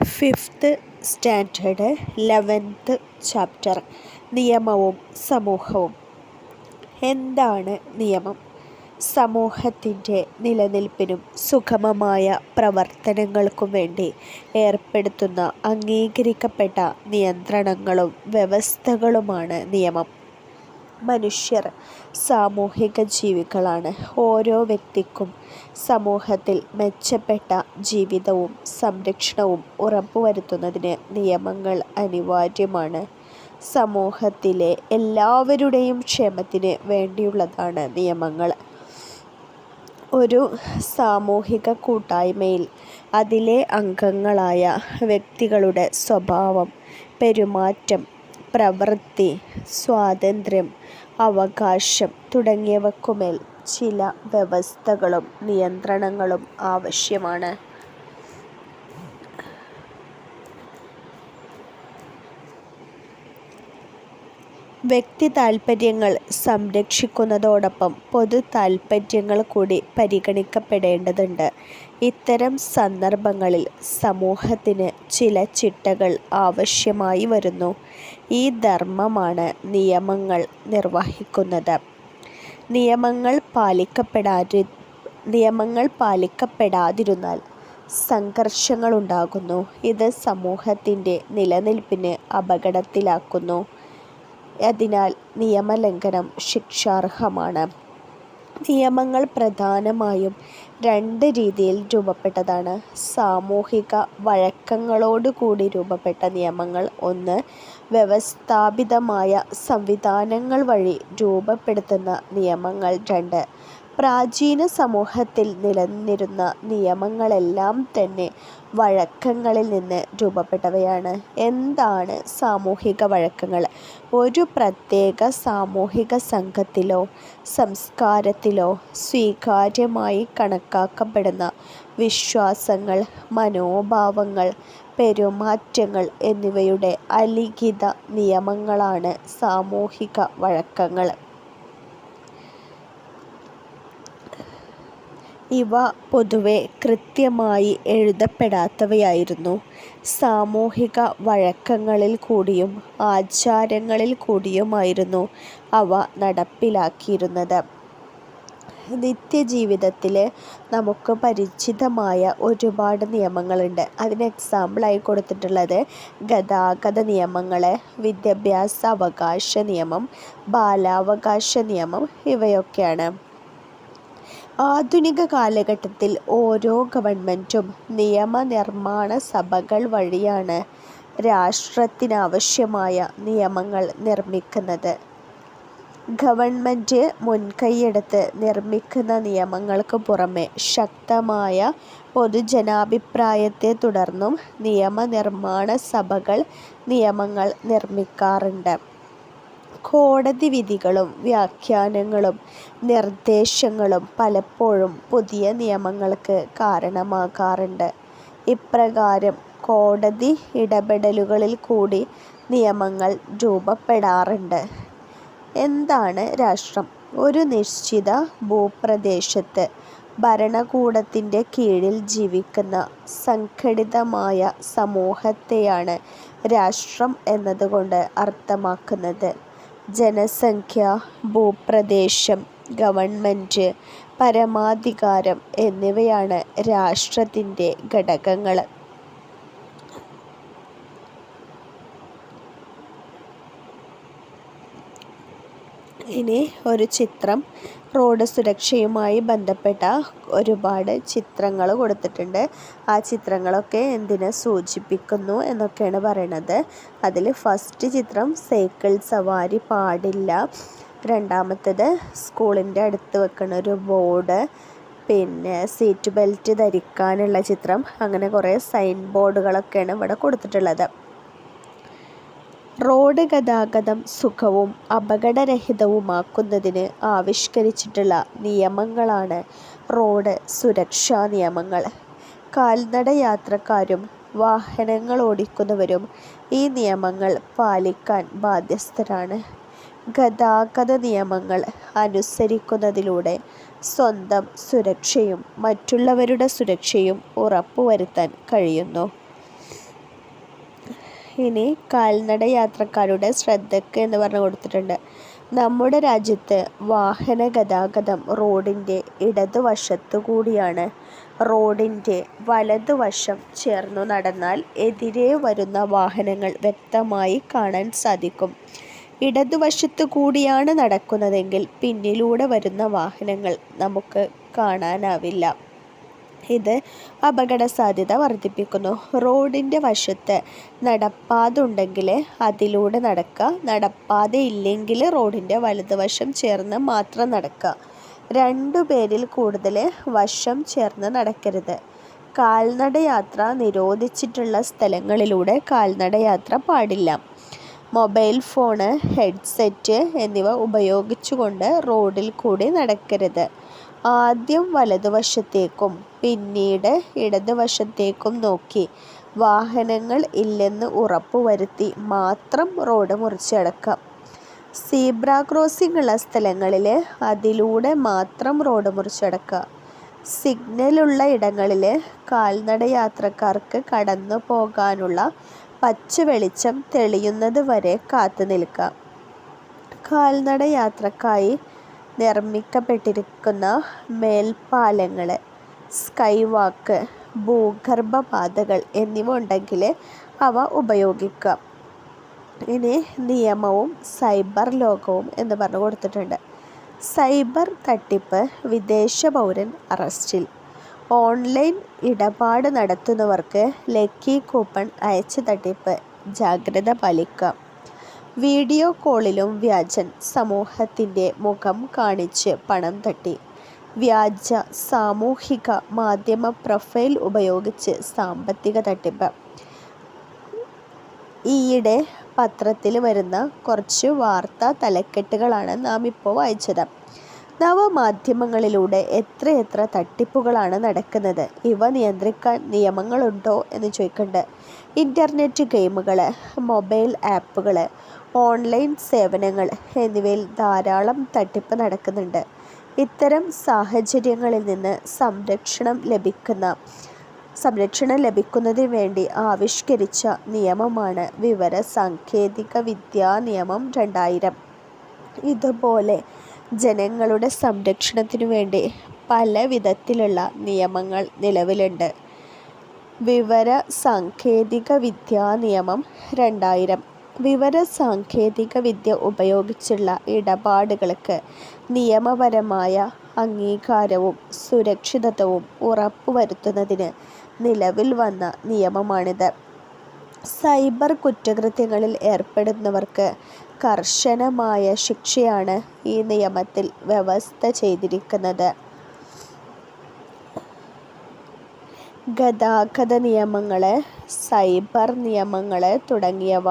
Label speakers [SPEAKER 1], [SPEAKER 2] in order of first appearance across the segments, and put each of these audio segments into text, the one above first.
[SPEAKER 1] Fifth standard 11th chapter നിയമവും സമൂഹവും. എന്താണ് നിയമം? സമൂഹത്തിൻ്റെ നിലനിൽപ്പിനും സുഗമമായ പ്രവർത്തനങ്ങൾക്കും വേണ്ടി ഏർപ്പെടുത്തുന്ന അംഗീകരിക്കപ്പെട്ട നിയന്ത്രണങ്ങളും വ്യവസ്ഥകളുമാണ് നിയമം. മനുഷ്യർ സാമൂഹിക ജീവികളാണ്. ഓരോ വ്യക്തിക്കും സമൂഹത്തിൽ മെച്ചപ്പെട്ട ജീവിതവും സംരക്ഷണവും ഉറപ്പുവരുത്തുന്നതിന് നിയമങ്ങൾ അനിവാര്യമാണ്. സമൂഹത്തിലെ എല്ലാവരുടെയും ക്ഷേമത്തിന് വേണ്ടിയുള്ളതാണ് നിയമങ്ങൾ. ഒരു സാമൂഹിക കൂട്ടായ്മയിൽ അതിലെ അംഗങ്ങളായ വ്യക്തികളുടെ സ്വഭാവം, പെരുമാറ്റം, പ്രവൃത്തി, സ്വാതന്ത്ര്യം, അവകാശം തുടങ്ങിയവയ്ക്കുമേൽ ചില വ്യവസ്ഥകളും നിയന്ത്രണങ്ങളും ആവശ്യമാണ്. വ്യക്തി താൽപ്പര്യങ്ങൾ സംരക്ഷിക്കുന്നതോടൊപ്പം പൊതു താൽപ്പര്യങ്ങൾ കൂടി പരിഗണിക്കപ്പെടേണ്ടതുണ്ട്. ഇത്തരം സന്ദർഭങ്ങളിൽ സമൂഹത്തിന് ചില ചിട്ടകൾ ആവശ്യമായി വരുന്നു. ഈ ധർമ്മമാണ് നിയമങ്ങൾ നിർവഹിക്കുന്നത്. നിയമങ്ങൾ പാലിക്കപ്പെടാതിരുന്നാൽ സംഘർഷങ്ങളുണ്ടാകുന്നു. ഇത് സമൂഹത്തിൻ്റെ നിലനിൽപ്പിനെ അപകടത്തിലാക്കുന്നു. അതിനാൽ നിയമലംഘനം ശിക്ഷാർഹമാണ്. നിയമങ്ങൾ പ്രധാനമായും രണ്ട് രീതിയിൽ രൂപപ്പെട്ടതാണ്. സാമൂഹിക വഴക്കങ്ങളോടുകൂടി രൂപപ്പെട്ട നിയമങ്ങൾ. ഒന്ന്, വ്യവസ്ഥാപിതമായ സംവിധാനങ്ങൾ വഴി രൂപപ്പെടുത്തുന്ന നിയമങ്ങൾ. രണ്ട്, പ്രാചീന സമൂഹത്തിൽ നിലനിന്നിരുന്ന നിയമങ്ങളെല്ലാം തന്നെ വഴക്കങ്ങളിൽ നിന്ന് രൂപപ്പെട്ടവയാണ്. എന്താണ് സാമൂഹിക വഴക്കങ്ങൾ? ഒരു പ്രത്യേക സാമൂഹിക സംഘത്തിലോ സംസ്കാരത്തിലോ സ്വീകാര്യമായി കണക്കാക്കപ്പെടുന്ന വിശ്വാസങ്ങൾ, മനോഭാവങ്ങൾ, പെരുമാറ്റങ്ങൾ എന്നിവയുടെ അലിഖിത നിയമങ്ങളാണ് സാമൂഹിക വഴക്കങ്ങൾ. ഇവ പൊതുവെ കൃത്യമായി എഴുതപ്പെടാത്തവയായിരുന്നു. സാമൂഹിക വഴക്കങ്ങളിൽ കൂടിയും ആചാരങ്ങളിൽ കൂടിയുമായിരുന്നു അവ നടപ്പിലാക്കിയിരുന്നത്. നിത്യജീവിതത്തിൽ നമുക്ക് പരിചിതമായ ഒരുപാട് നിയമങ്ങളുണ്ട്. അതിന് എക്സാമ്പിളായി കൊടുത്തിട്ടുള്ളത് ഗതാഗത നിയമങ്ങൾ, വിദ്യാഭ്യാസ അവകാശ നിയമം, ബാലാവകാശ നിയമം ഇവയൊക്കെയാണ്. ആധുനിക കാലഘട്ടത്തിൽ ഓരോ ഗവൺമെൻറ്റും നിയമനിർമ്മാണ സഭകൾ വഴിയാണ് രാഷ്ട്രത്തിനാവശ്യമായ നിയമങ്ങൾ നിർമ്മിക്കുന്നത്. ഗവൺമെൻറ് മുൻകൈയെടുത്ത് നിർമ്മിക്കുന്ന നിയമങ്ങൾക്ക് പുറമെ ശക്തമായ പൊതുജനാഭിപ്രായത്തെ തുടർന്നും നിയമനിർമ്മാണ സഭകൾ നിയമങ്ങൾ നിർമ്മിക്കാറുണ്ട്. കോടതി വിധികളും വ്യാഖ്യാനങ്ങളും നിർദ്ദേശങ്ങളും പലപ്പോഴും പുതിയ നിയമങ്ങൾക്ക് കാരണമാകാറുണ്ട്. ഇപ്രകാരം കോടതി ഇടപെടലുകളിൽ കൂടി നിയമങ്ങൾ രൂപപ്പെടാറുണ്ട്. എന്താണ് രാഷ്ട്രം? ഒരു നിശ്ചിത ഭൂപ്രദേശത്ത് ഭരണകൂടത്തിൻ്റെ കീഴിൽ ജീവിക്കുന്ന സംഘടിതമായ സമൂഹത്തെയാണ് രാഷ്ട്രം എന്നതുകൊണ്ട് അർത്ഥമാക്കുന്നത്. ജനസംഖ്യ, ഭൂപ്രദേശം, ഗവൺമെൻറ്, പരമാധികാരം എന്നിവയാണ് രാഷ്ട്രത്തിൻ്റെ ഘടകങ്ങൾ. ഇനി ഒരു ചിത്രം. റോഡ് സുരക്ഷയുമായി ബന്ധപ്പെട്ട ഒരുപാട് ചിത്രങ്ങൾ കൊടുത്തിട്ടുണ്ട്. ആ ചിത്രങ്ങളൊക്കെ എന്തിനെ സൂചിപ്പിക്കുന്നു എന്നൊക്കെയാണ് പറയണത്. അതിൽ ഫസ്റ്റ് ചിത്രം സൈക്കിൾ സവാരി പാടില്ല. രണ്ടാമത്തേത് സ്കൂളിൻ്റെ അടുത്ത് വെക്കുന്ന ഒരു ബോർഡ്, പിന്നെ സീറ്റ് ബെൽറ്റ് ധരിക്കാനുള്ള ചിത്രം. അങ്ങനെ കുറേ സൈൻ ബോർഡുകളൊക്കെയാണ് ഇവിടെ കൊടുത്തിട്ടുള്ളത്. റോഡ് ഗതാഗതം സുഖവും അപകടരഹിതവുമാക്കുന്നതിന് ആവിഷ്കരിച്ചിട്ടുള്ള നിയമങ്ങളാണ് റോഡ് സുരക്ഷാ നിയമങ്ങൾ. കാൽനട യാത്രക്കാരും വാഹനങ്ങൾ ഓടിക്കുന്നവരും ഈ നിയമങ്ങൾ പാലിക്കാൻ ബാധ്യസ്ഥരാണ്. ഗതാഗത നിയമങ്ങൾ അനുസരിക്കുന്നതിലൂടെ സ്വന്തം സുരക്ഷയും മറ്റുള്ളവരുടെ സുരക്ഷയും ഉറപ്പുവരുത്താൻ കഴിയുന്നു. ഇനി കാൽനട യാത്രക്കാരുടെ ശ്രദ്ധയ്ക്ക് എന്ന് പറഞ്ഞു കൊടുത്തിട്ടുണ്ട്. നമ്മുടെ രാജ്യത്ത് വാഹന ഗതാഗതം റോഡിൻ്റെ ഇടതുവശത്തു കൂടിയാണ്. റോഡിൻ്റെ വലതുവശം ചേർന്നു നടന്നാൽ എതിരെ വരുന്ന വാഹനങ്ങൾ വ്യക്തമായി കാണാൻ സാധിക്കും. ഇടതുവശത്തു കൂടിയാണ് നടക്കുന്നതെങ്കിൽ പിന്നിലൂടെ വരുന്ന വാഹനങ്ങൾ നമുക്ക് കാണാനാവില്ല. ഇത് അപകട സാധ്യത വർദ്ധിപ്പിക്കുന്നു. റോഡിൻ്റെ വശത്ത് നടപ്പാത ഉണ്ടെങ്കിൽ അതിലൂടെ നടക്കുക. നടപ്പാത ഇല്ലെങ്കിൽ റോഡിൻ്റെ വലതുവശം ചേർന്ന് മാത്രം നടക്കുക. 2 പേരിൽ കൂടുതൽ വശം ചേർന്ന് നടക്കരുത്. കാൽനടയാത്ര നിരോധിച്ചിട്ടുള്ള സ്ഥലങ്ങളിലൂടെ കാൽനടയാത്ര പാടില്ല. മൊബൈൽ ഫോണ്, ഹെഡ്സെറ്റ് എന്നിവ ഉപയോഗിച്ചുകൊണ്ട് റോഡിൽ കൂടി നടക്കരുത്. ആദ്യം വലതുവശത്തേക്കും പിന്നീട് ഇടതുവശത്തേക്കും നോക്കി വാഹനങ്ങൾ ഇല്ലെന്ന് ഉറപ്പുവരുത്തി മാത്രം റോഡ് മുറിച്ച് കടക്കുക. സീബ്ര ക്രോസിംഗ് ഉള്ള സ്ഥലങ്ങളിൽ അതിലൂടെ മാത്രം റോഡ് മുറിച്ച് കടക്കുക. സിഗ്നലുള്ള ഇടങ്ങളിൽ കാൽനട യാത്രക്കാർക്ക് കടന്നു പോകാനുള്ള പച്ച വെളിച്ചം തെളിയുന്നത് വരെ കാത്തു നിൽക്കുക. കാൽനട യാത്രക്കായി നിർമ്മിക്കപ്പെട്ടിരിക്കുന്ന മേൽപ്പാലങ്ങൾ, സ്കൈ വാക്ക്, ഭൂഗർഭ പാതകൾ എന്നിവ ഉണ്ടെങ്കിൽ അവ ഉപയോഗിക്കുക. ഇനി നിയമവും സൈബർ ലോകവും എന്ന് പറഞ്ഞു കൊടുത്തിട്ടുണ്ട്. സൈബർ തട്ടിപ്പ്, വിദേശ പൗരൻ അറസ്റ്റിൽ. ഓൺലൈൻ ഇടപാട് നടത്തുന്നവർക്ക് ലക്കി കൂപ്പൺ അയച്ച് തട്ടിപ്പ്, ജാഗ്രത പാലിക്കുക. വീഡിയോ കോളിലും വ്യാജൻ, സമൂഹത്തിൻ്റെ മുഖം കാണിച്ച് പണം തട്ടി. വ്യാജ സാമൂഹിക മാധ്യമ പ്രൊഫൈൽ ഉപയോഗിച്ച് സാമ്പത്തിക തട്ടിപ്പ്. ഈയിടെ പത്രത്തിൽ വരുന്ന കുറച്ച് വാർത്താ തലക്കെട്ടുകളാണ് നാം ഇപ്പോൾ വായിച്ചത്. നവമാധ്യമങ്ങളിലൂടെ എത്രയെത്ര തട്ടിപ്പുകളാണ് നടക്കുന്നത്. ഇവ നിയന്ത്രിക്കാൻ നിയമങ്ങളുണ്ടോ എന്ന് ചോദിക്കുന്നുണ്ട്. ഇൻ്റർനെറ്റ് ഗെയിമുകൾ, മൊബൈൽ ആപ്പുകൾ, ഓൺലൈൻ സേവനങ്ങൾ എന്നിവയിൽ ധാരാളം തട്ടിപ്പ് നടക്കുന്നുണ്ട്. ഇത്തരം സാഹചര്യങ്ങളിൽ നിന്ന് സംരക്ഷണം ലഭിക്കുന്നതിന് വേണ്ടി ആവിഷ്കരിച്ച നിയമമാണ് വിവര സാങ്കേതിക വിദ്യാ നിയമം 2000. ഇതുപോലെ ജനങ്ങളുടെ സംരക്ഷണത്തിനു വേണ്ടി പല വിധത്തിലുള്ള നിയമങ്ങൾ നിലവിലുണ്ട്. വിവര സാങ്കേതിക വിദ്യാ നിയമം 2000. വിവര സാങ്കേതിക വിദ്യ ഉപയോഗിച്ചുള്ള ഇടപാടുകൾക്ക് നിയമപരമായ അംഗീകാരവും സുരക്ഷിതത്വവും ഉറപ്പുവരുത്തുന്നതിന് നിലവിൽ വന്ന നിയമമാണിത്. സൈബർ കുറ്റകൃത്യങ്ങളിൽ ഏർപ്പെടുന്നവർക്ക് കർശനമായ ശിക്ഷയാണ് ഈ നിയമത്തിൽ വ്യവസ്ഥ ചെയ്തിരിക്കുന്നത്. ഗതാഗത നിയമങ്ങൾ, സൈബർ നിയമങ്ങൾ തുടങ്ങിയവ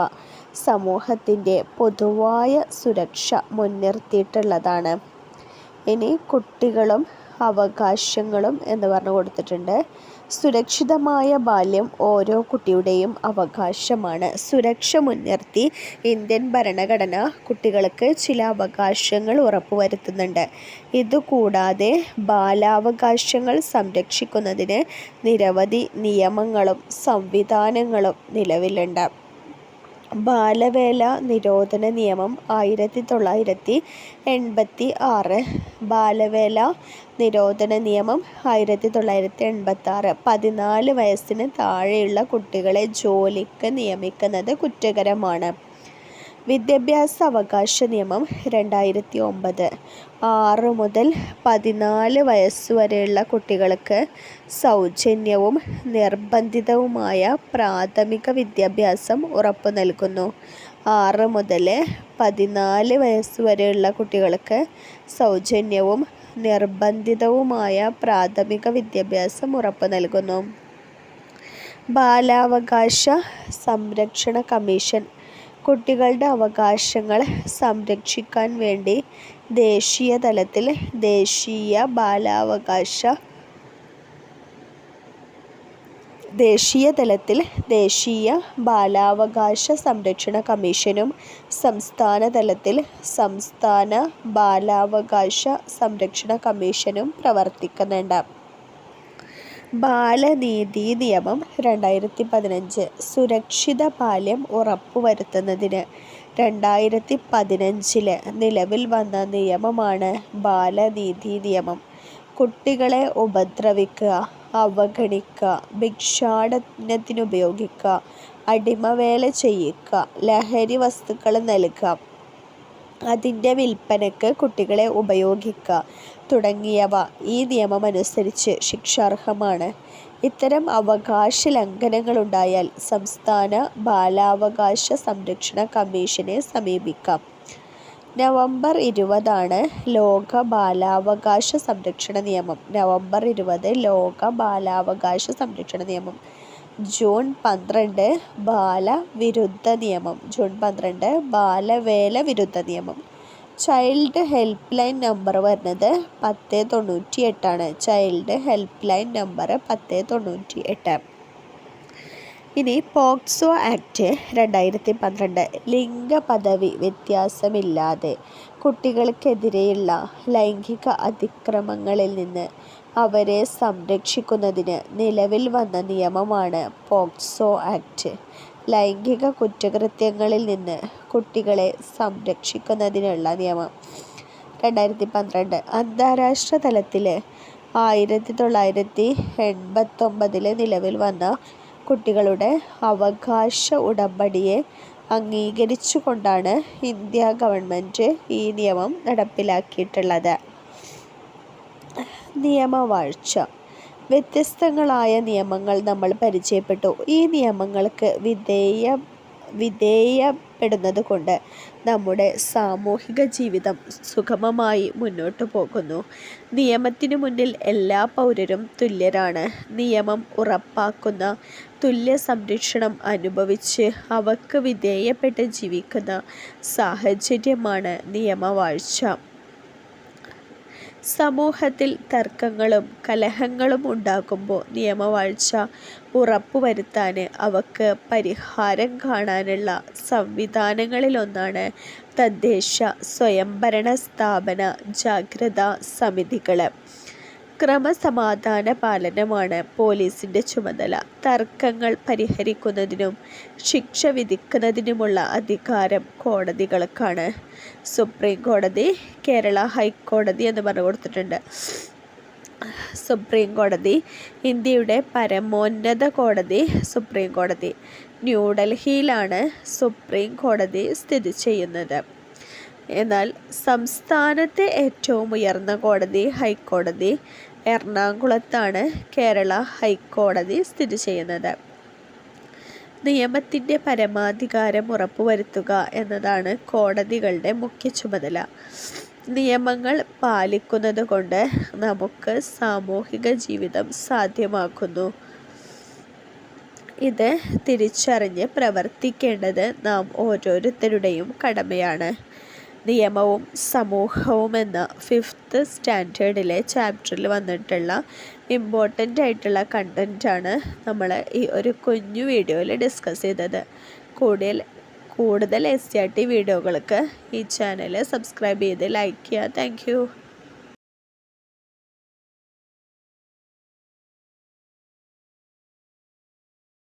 [SPEAKER 1] സമൂഹത്തിൻ്റെ പൊതുവായ സുരക്ഷ മുൻനിർത്തിയിട്ടുള്ളതാണ്. ഇനി കുട്ടികളും അവകാശങ്ങളും എന്ന് പറഞ്ഞു കൊടുത്തിട്ടുണ്ട്. സുരക്ഷിതമായ ബാല്യം ഓരോ കുട്ടിയുടെയും അവകാശമാണ്. സുരക്ഷ മുൻനിർത്തി ഇന്ത്യൻ ഭരണഘടന കുട്ടികൾക്ക് ചില അവകാശങ്ങൾ ഉറപ്പുവരുത്തുന്നുണ്ട്. ഇതുകൂടാതെ ബാലാവകാശങ്ങൾ സംരക്ഷിക്കുന്നതിന് നിരവധി നിയമങ്ങളും സംവിധാനങ്ങളും നിലവിലുണ്ട്. ബാലവേല നിരോധന നിയമം 1986. ബാലവേല നിരോധന നിയമം 1986. 14 വയസ്സിന് താഴെയുള്ള കുട്ടികളെ ജോലിക്ക് നിയമിക്കുന്നത് കുറ്റകരമാണ്. വിദ്യാഭ്യാസ അവകാശ നിയമം 2009. 6 മുതൽ 14 വയസ്സുവരെയുള്ള കുട്ടികൾക്ക് സൗജന്യവും നിർബന്ധിതവുമായ പ്രാഥമിക വിദ്യാഭ്യാസം ഉറപ്പു നൽകുന്നു. 6 മുതൽ 14 വയസ്സുവരെയുള്ള കുട്ടികൾക്ക് സൗജന്യവും നിർബന്ധിതവുമായ പ്രാഥമിക വിദ്യാഭ്യാസം ഉറപ്പു നൽകുന്നു. ബാലാവകാശ സംരക്ഷണ കമ്മീഷൻ കുട്ടികളുടെ അവകാശങ്ങൾ സംരക്ഷിക്കാൻ വേണ്ടി ദേശീയ തലത്തിൽ ദേശീയ ബാലാവകാശ സംരക്ഷണ കമ്മീഷനും സംസ്ഥാന തലത്തിൽ സംസ്ഥാന ബാലാവകാശ സംരക്ഷണ കമ്മീഷനും പ്രവർത്തിക്കുന്നുണ്ട്. ബാലനീതി നിയമം 2015 സുരക്ഷിത ബാല്യം ഉറപ്പുവരുത്തുന്നതിന് 2015 നിലവിൽ വന്ന നിയമമാണ് ബാലനീതി നിയമം. കുട്ടികളെ ഉപദ്രവിക്കുക, അവഗണിക്കുക, ഭിക്ഷാടനത്തിനുപയോഗിക്കുക, അടിമവേല ചെയ്യിക്കുക, ലഹരി വസ്തുക്കൾ നൽകുക, അതിൻ്റെ വിൽപ്പനയ്ക്ക് കുട്ടികളെ ഉപയോഗിക്കുക തുടങ്ങിയവ ഈ നിയമമനുസരിച്ച് ശിക്ഷാർഹമാണ്. ഇത്തരം അവകാശ ലംഘനങ്ങളുണ്ടായാൽ സംസ്ഥാന ബാലാവകാശ സംരക്ഷണ കമ്മീഷനെ സമീപിക്കാം. നവംബർ 20 ലോക ബാലാവകാശ സംരക്ഷണ നിയമം. നവംബർ 20 ലോക ബാലാവകാശ സംരക്ഷണ നിയമം. ജൂൺ 12 ബാലവിരുദ്ധ നിയമം. ജൂൺ 12 ബാലവേല വിരുദ്ധ നിയമം. ചൈൽഡ് ഹെൽപ്പ് ലൈൻ നമ്പർ വരുന്നത് 1098 ചൈൽഡ് ഹെൽപ്പ് ലൈൻ നമ്പർ 1098. ഇനി പോക്സോ ആക്ട് 2012 ലിംഗപദവി വ്യത്യാസമില്ലാതെ കുട്ടികൾക്കെതിരെയുള്ള ലൈംഗിക അതിക്രമങ്ങളിൽ നിന്ന് അവരെ സംരക്ഷിക്കുന്നതിന് നിലവിൽ വന്ന നിയമമാണ് പോക്സോ ആക്ട്. ലൈംഗിക കുറ്റകൃത്യങ്ങളിൽ നിന്ന് കുട്ടികളെ സംരക്ഷിക്കുന്നതിനുള്ള നിയമം 2012. അന്താരാഷ്ട്ര തലത്തിൽ 1989 നിലവിൽ വന്ന കുട്ടികളുടെ അവകാശ ഉടമ്പടിയെ അംഗീകരിച്ചുകൊണ്ടാണ് ഇന്ത്യ ഗവൺമെൻറ് ഈ നിയമം നടപ്പിലാക്കിയിട്ടുള്ളത്. നിയമവാഴ്ച. വ്യത്യസ്തങ്ങളായ നിയമങ്ങൾ നമ്മൾ പരിചയപ്പെട്ടു. ഈ നിയമങ്ങൾക്ക് വിധേയപ്പെടുന്നത് കൊണ്ട് നമ്മുടെ സാമൂഹിക ജീവിതം സുഗമമായി മുന്നോട്ടു പോകുന്നു. നിയമത്തിനു മുന്നിൽ എല്ലാ പൗരരും തുല്യരാണ്. നിയമം ഉറപ്പാക്കുന്ന തുല്യ സംരക്ഷണം അനുഭവിച്ച് അവക്ക് വിധേയപ്പെട്ട് ജീവിക്കുന്ന സാഹചര്യമാണ് നിയമവാഴ്ച. സമൂഹത്തിൽ തർക്കങ്ങളും കലഹങ്ങളും ഉണ്ടാകുമ്പോൾ നിയമവാഴ്ച ഉറപ്പുവരുത്താൻ അവക്ക് പരിഹാരം കാണാനുള്ള സംവിധാനങ്ങളിലൊന്നാണ് തദ്ദേശ സ്വയംഭരണ സ്ഥാപന ജാഗ്രതാ സമിതികൾ. ക്രമസമാധാന പാലനമാണ് പോലീസിൻ്റെ ചുമതല. തർക്കങ്ങൾ പരിഹരിക്കുന്നതിനും ശിക്ഷ വിധിക്കുന്നതിനുമുള്ള അധികാരം കോടതികൾക്കാണ്. സുപ്രീം കോടതി, കേരള ഹൈക്കോടതി എന്ന് പറഞ്ഞു കൊടുത്തിട്ടുണ്ട്. സുപ്രീം കോടതി ഇന്ത്യയുടെ പരമോന്നത കോടതി. സുപ്രീം കോടതി ന്യൂഡൽഹിയിലാണ് സുപ്രീം കോടതി സ്ഥിതി ചെയ്യുന്നത്. എന്നാൽ സംസ്ഥാനത്തെ ഏറ്റവും ഉയർന്ന കോടതി ഹൈക്കോടതി എറണാകുളത്താണ്. കേരള ഹൈക്കോടതി സ്ഥിതി ചെയ്യുന്നത്. നിയമത്തിൻ്റെ പരമാധികാരം ഉറപ്പുവരുത്തുക എന്നതാണ് കോടതികളുടെ മുഖ്യ ചുമതല. നിയമങ്ങൾ പാലിക്കുന്നത് കൊണ്ട് നമുക്ക് സാമൂഹിക ജീവിതം സാധ്യമാക്കുന്നു. ഇത് തിരിച്ചറിഞ്ഞ് പ്രവർത്തിക്കേണ്ടത് നാം ഓരോരുത്തരുടെയും കടമയാണ്. നിയമവും സമൂഹവും എന്ന 5th സ്റ്റാൻഡേർഡിലെ ചാപ്റ്ററിൽ വന്നിട്ടുള്ള ഇമ്പോർട്ടൻ്റ് ആയിട്ടുള്ള കണ്ടൻറ്റാണ് നമ്മൾ ഈ ഒരു കുഞ്ഞു വീഡിയോയിൽ ഡിസ്കസ് ചെയ്തത്. കൂടുതൽ SCRT വീഡിയോകൾക്ക് ഈ ചാനൽ സബ്സ്ക്രൈബ് ചെയ്ത് ലൈക്ക് ചെയ്യുക. Thank you.